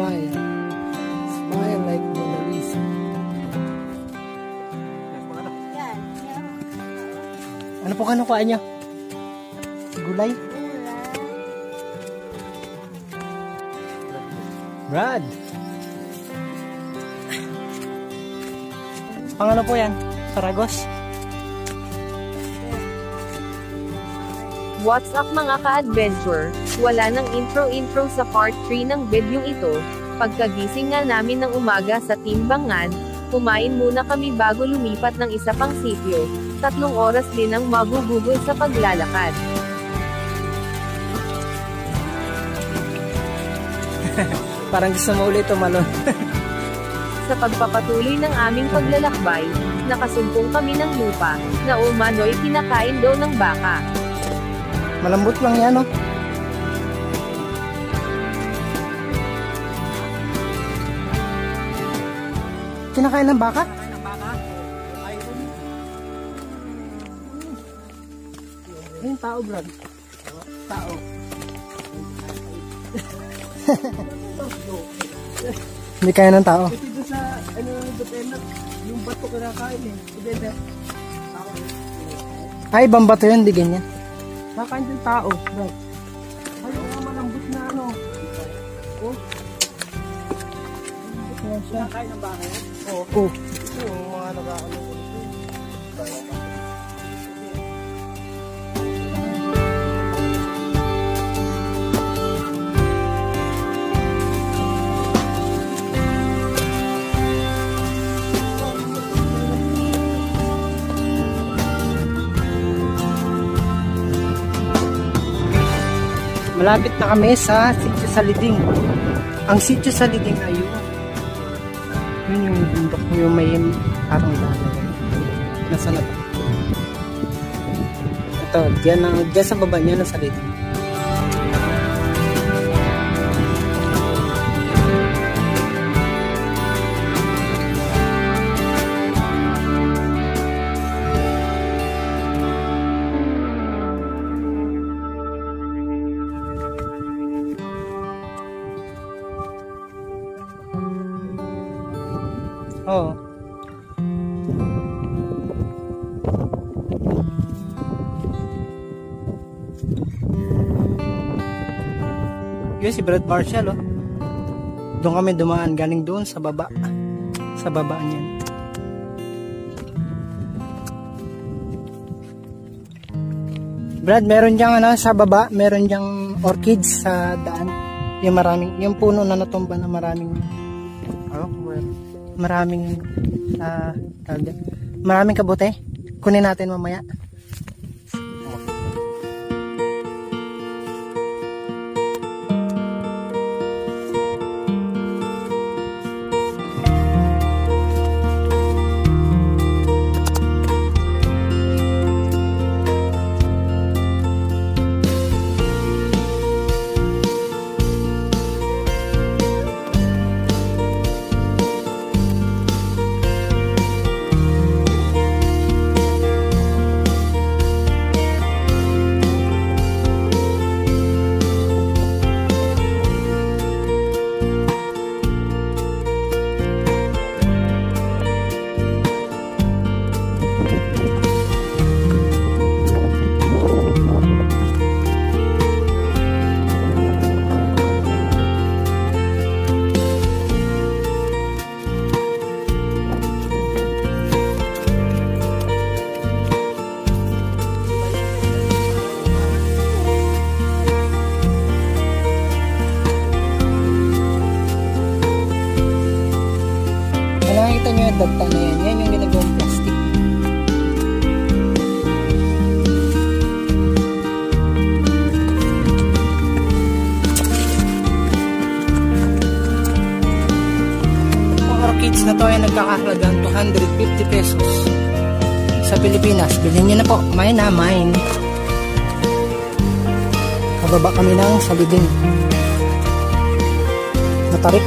Smile. Smile like Mona Lisa. Ano po kanukuha niyo? Gulay? Brad! Pangano po yan? Saragos? What's up mga ka-adventure? Wala nang intro sa part 3 ng video ito. Pagkagising nga namin ng umaga sa Timbangan, kumain muna kami bago lumipat ng isa pang sitio. 3 oras din ang magugugol sa paglalakad. Parang gusto mo ulit tumalon. Sa pagpapatuloy ng aming paglalakbay, nakasumpong kami ng lupa, na umano'y kinakain daw ng baka. Malambot lang yan, no? Kinakain ng baka? Kinakain ng baka? Ayun, tao, Brad. Tao. Hindi kaya ng tao. Kasi doon sa, ano lang depende, yung bato kinakain eh. Depende. Ay, ibang bato yun, di ganyan. Kakain yung tao, Brad. Ay, yung malambot na ano. Oh. Kinakain ng baka yan? Oo. Yung mga nagkakaano. Malapit na kami sa Sitio Saliding. Ang Sitio Saliding ay yun yung bundok, yung may parang lalagay. Nasaan na ba? Ito, dyan sa baba niya na Saliding. Oo. Yun si Brad Marshall, oh. Doon kami dumaan, galing doon sa baba. Sa baba niyan. Brad, meron diyang ano, sa baba, meron diyang orchids sa daan. Yung maraming, yung puno na natumba na maraming maraming kabote. Kunin natin mamaya. Nakikita nyo yung dagta na yan. Yan yung ginagawang plastic. Ang orchids na to ay nagkakahalagang 250 pesos sa Pilipinas. Bilhin nyo na po. Mine na, mine. Kababa kami ng Saliding. Matarik.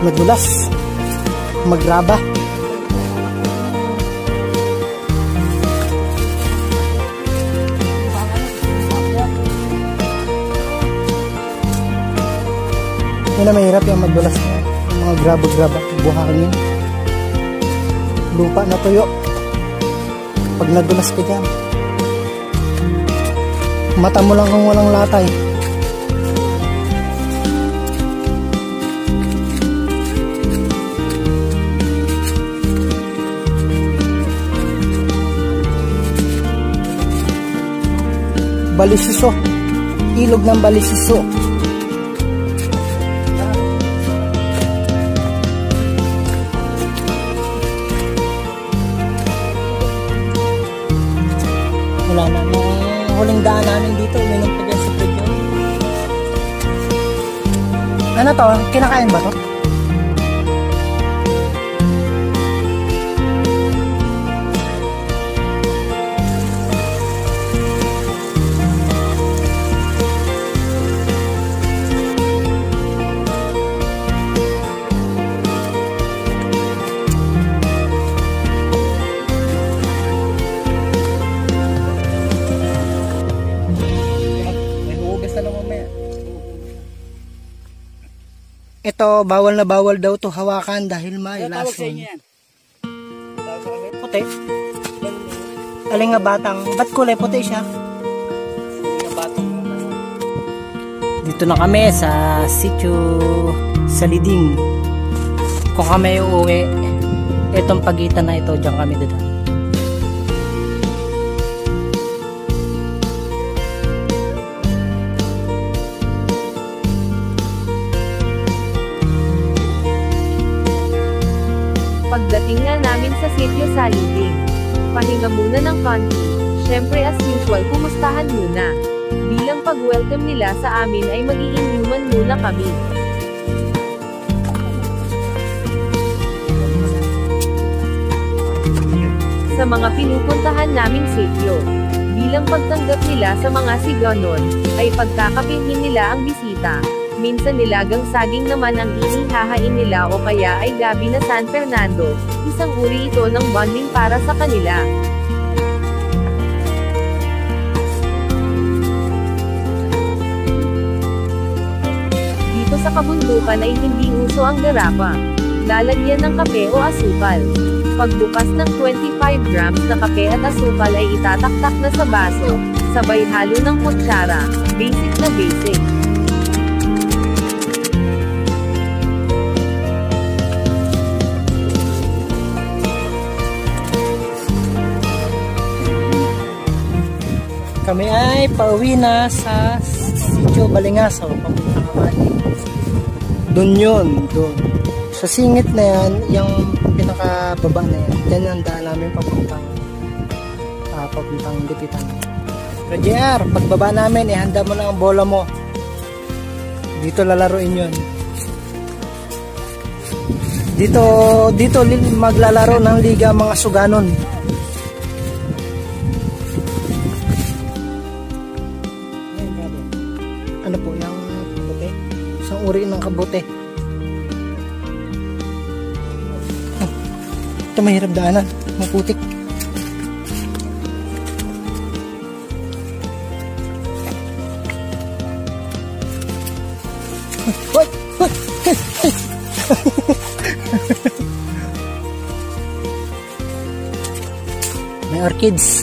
Madulas. Magraba. Yun na mahirap yung madulas na yung mga grabo-grabo buhangin. Lupa na tuyo. Pag nadulas ka dyan, mata mo lang kung walang latay. Balisiso, ilog ng Balisiso. Wala na, huling daan namin dito, uminom pa dyan sa Predyo. Ano to? Kinakain ba to? Ito, bawal na bawal daw to hawakan dahil may lason. Puti. Aling nga batang, ba't kulay puti siya? Dito na kami sa sitio Saliding. Kung kami uuwi, itong pagitan na ito, diyan kami dadaan. Pagdating nga namin sa sitio Saliding, pahinga muna ng konti. Syempre as usual, kumustahan muna. Bilang pag-welcome nila sa amin ay mag-iinuman muna kami. Sa mga pinupuntahan naming sitio, bilang pagtanggap nila sa mga siganon, ay pagkakapinhin nila ang bisita. Minsan nilagang saging naman ang inihahain nila o kaya ay gabi na San Fernando, isang uri ito ng bonding para sa kanila. Dito sa kabundukan ay hindi uso ang garapa. Lalagyan ng kape o asukal. Pagbukas ng 25 grams na kape at asukal ay itataktak na sa baso, sabay halo ng kutsara, basic na basic. Kami ay pauwi na sa sitio Balingasaw, papuntang Amali. Doon yun, doon. Sa singit na yan, yung pinakababa na yan, yan ang daan namin papuntang Lipitan. Pero JR, pagbaba namin, ihanda mo na ang bola mo. Dito lalaroin yun. Dito maglalaro ng liga mga suganon. Ano po yung kabote? Isang uri ng kabote. Ito mahirap daanan, maputik. May orchids.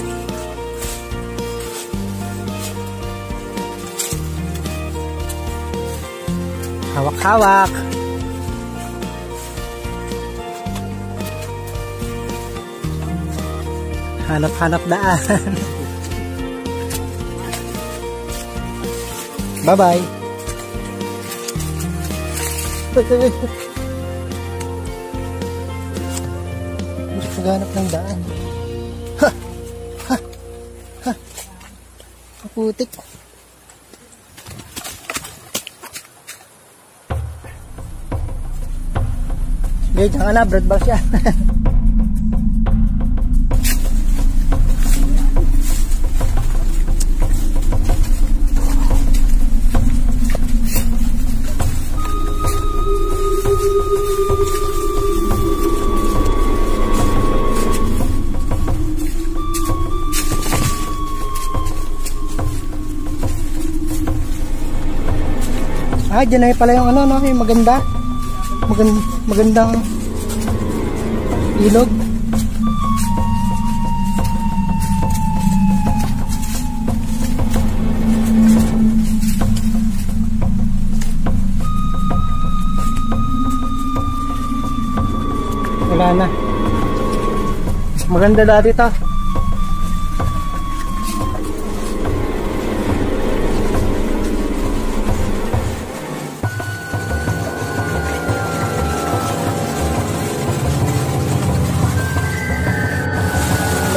Hawak-hawak. Hanap-hanap daan. Bye-bye. Hindi paghanap ng daan. Ha! Ha! Ha! Putik. Guys, jangan na, bread box yan. Ah, dyan ay pala yung ano, no? Yung maganda. Magandang ilog. Wala na. Maganda dati to.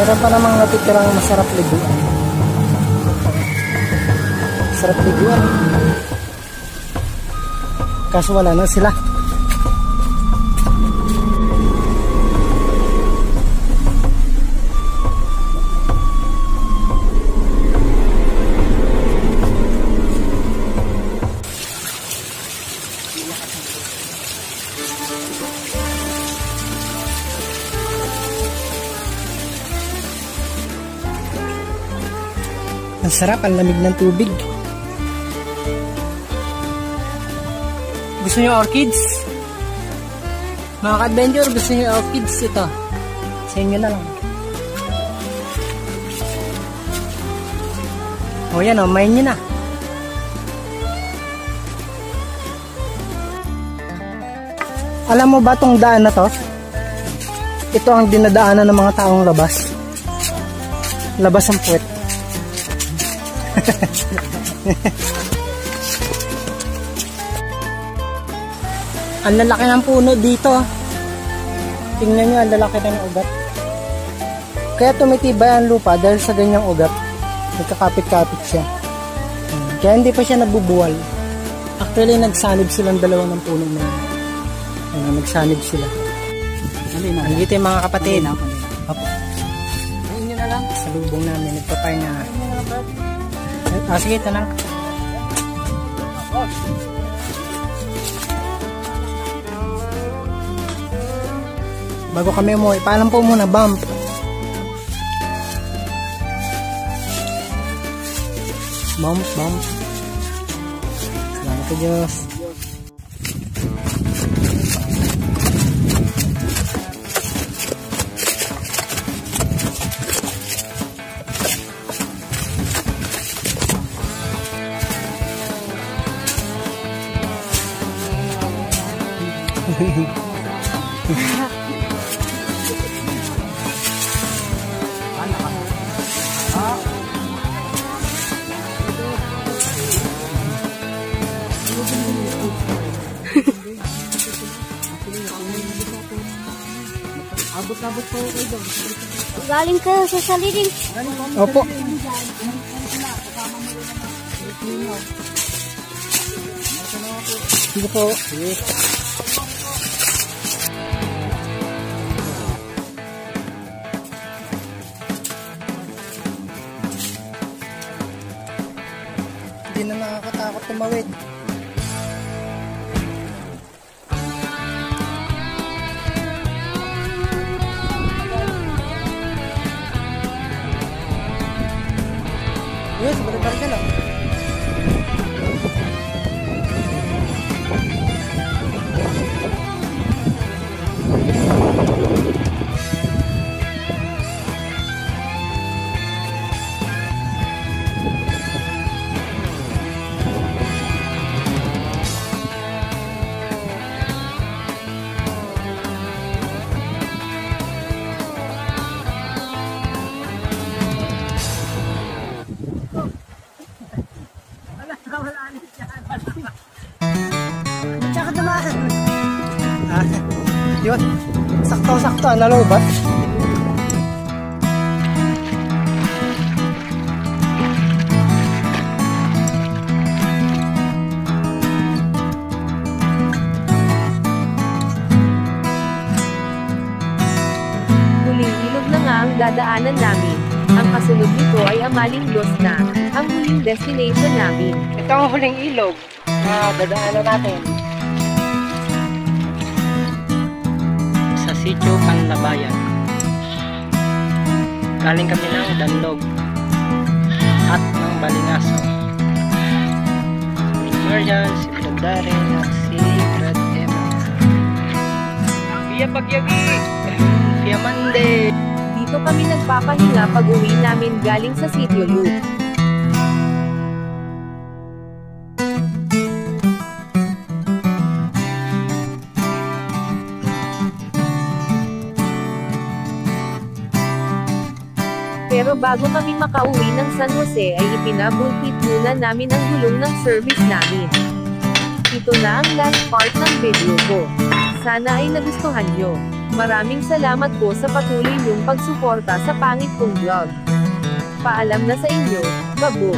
Meron pa namang natitirang masarap liguan. Sarap liguan. Kaso wala na sila. Ang sarap, ang lamig ng tubig. Gusto niyo orchids? Mga ka-adventure, gusto niyo orchids? Ito. Sa inyo na lang. O yan o, main nyo na. Alam mo ba tong daan na to? Ito ang dinadaanan ng mga taong labas. Labas ang puwet. Ang lalaki ng puno dito. Tingnan nyo, ang lalaki ng ugat. Kaya tumitibay ang lupa dahil sa ganyang ugat. Nagkakapit-kapit siya. Kaya hindi pa siya nabubuwal. Actually, nagsanib silang dalawa ng puno na yun. Ayun, nagsanib sila. Andito yung mga kapatid. Opo. Ayun nyo na lang. Sa lubong namin, nagpapay na. Sige, tanang. Bago kami umuwi, paalam po muna, bump. Bump. Salamat sa Diyos. Abot-abot po kayo doon. Galing kayo sa saliring. Opo. Sige po. Hindi na nakakatakot tumawid. Yes, balik-balik ka lang. Yun, sakto-sakto, nalobat. Huling ilog na nga ang dadaanan namin. Ang kasunod nito ay Amaling Dos na, ang huling destination namin. Ito ang huling ilog na dadaanan natin. Sitio Panlabayan. Galing kami ng Danlog at ng Balingaso. Marian, si rin at si Brad Emma. Via Pagyagi! Via Monday! Dito kami nagpapahinga pag uwi namin galing sa Sitio Loop. Pero bago kami makauwi ng San Jose ay ipinabulkit muna namin ang gulong ng service namin. Ito na ang last part ng video ko. Sana ay nagustuhan nyo. Maraming salamat po sa patuloy nyong pagsuporta sa pangit kong vlog. Paalam na sa inyo, Babu!